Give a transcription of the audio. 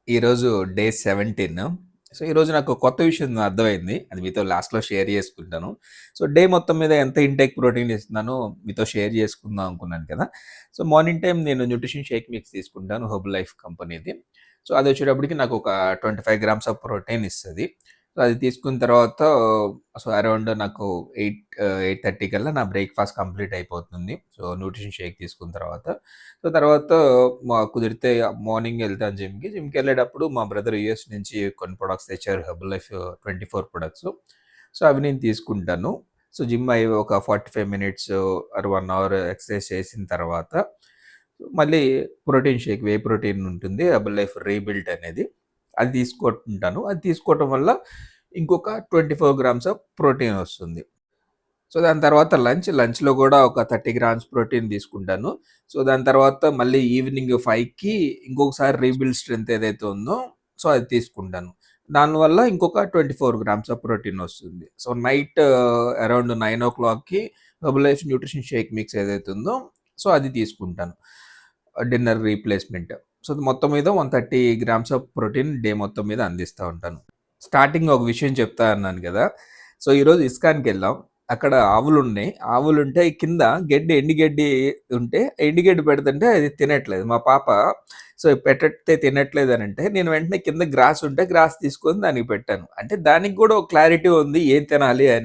ఈరోజు day 17. So, ఈరోజు నాకు కొత్త విషయం అర్థమైంది. అది మీతో లాస్ట్‌లో షేర్ చేసుకుంటాను. సో, డే మొత్తం మీద ఎంత ఇంటేక్ ప్రోటీన్ ఇస్తున్నానో మీతో షేర్ చేసుకుందాం అనుకున్నాను కదా! సో, మార్నింగ్ టైమ్ నేను న్యూట్రిషన్ షేక్ మిక్స్ తీసుకుంటాను హెర్బ్ లైఫ్ కంపెనీది. సో, అదొచ్చేటప్పటికి నాకు ఒక 25 గ్రామ్స్ ఆఫ్ ప్రోటీన్ ఇస్తది. సో, అది తీసుకున్న తర్వాత సో, అరౌండ్ నాకు 8:30 కల్లా నా బ్రేక్‌ఫాస్ట్ కంప్లీట్ అయిపోతుంది. సో, న్యూట్రిషన్ షేక్ తీసుకున్న తర్వాత. సో, తర్వాత కుదిరితే మార్నింగ్ ఎళ్తాను జిమ్‌కి. జిమ్‌కెళ్ళేటప్పుడు మా బ్రదర్ యూఎస్ నుంచి కొన్ని ప్రొడక్ట్స్ తెచ్చారు. Herbal life 24 products. సో, అవి నేను తీసుకుంటాను. సో, జిమ్ అయ్యి ఒక 45 మినిట్స్ ఆర్ 1 అవర్ ఎక్సర్సైజ్ చేసిన తర్వాత మళ్ళీ ప్రోటీన్ షేక్, వే ప్రోటీన్ ఉంటుంది. హెర్బల్ లైఫ్ రీబిల్ట్ అనేది. అది తీసుకుంటుంటాను. అది తీసుకోవటం వల్ల ఇంకొక 24 గ్రామ్స్ ఆఫ్ ప్రోటీన్ వస్తుంది. సో, దాని తర్వాత లంచ్‌లో గూడా ఒక 30 గ్రామ్స్ ప్రోటీన్ తీసుకుంటాను. సో, దాని తర్వాత మళ్ళీ ఈవినింగ్ 5కి ఇంకొకసారి రీబిల్డ్ స్ట్రెంత్ ఏదైతే ఉందో, సో, అది తీసుకుంటాను. దానివల్ల ఇంకొక 24 గ్రామ్స్ ఆఫ్ ప్రోటీన్ వస్తుంది. సో, నైట్ అరౌండ్ 9:00కి హెర్బలైఫ్ న్యూట్రిషన్ షేక్ మిక్స్ ఏదైతే ఉందో, సో, అది తీసుకుంటాను. Dinner replacement. సో, మొత్తం మీద 130 గ్రామ్స్ ఆఫ్ ప్రోటీన్ డే మొత్తం మీద అందిస్తా ఉంటాను. స్టార్టింగ్ ఒక విషయం చెప్తా అన్నాను గదా! సో, ఈరోజు ఇస్కాన్‌కెళ్ళాం. అక్కడ ఆవులున్నాయి. ఆవులుంటే కింద ఎండు గడ్డి ఉంటే, ఎండు గడ్డి పెడుతుంటే అది తినట్లేదు. మా పాప సో, పెట్టితే తినట్లేదనంటే, నేను వెంటనే కింద గ్రాస్ ఉంటే గ్రాస్ తీసుకొని దానికి పెట్టాను. అంటే దానికి గూడా ఒక క్లారిటీ ఉంది ఏం తినాలి అనేది.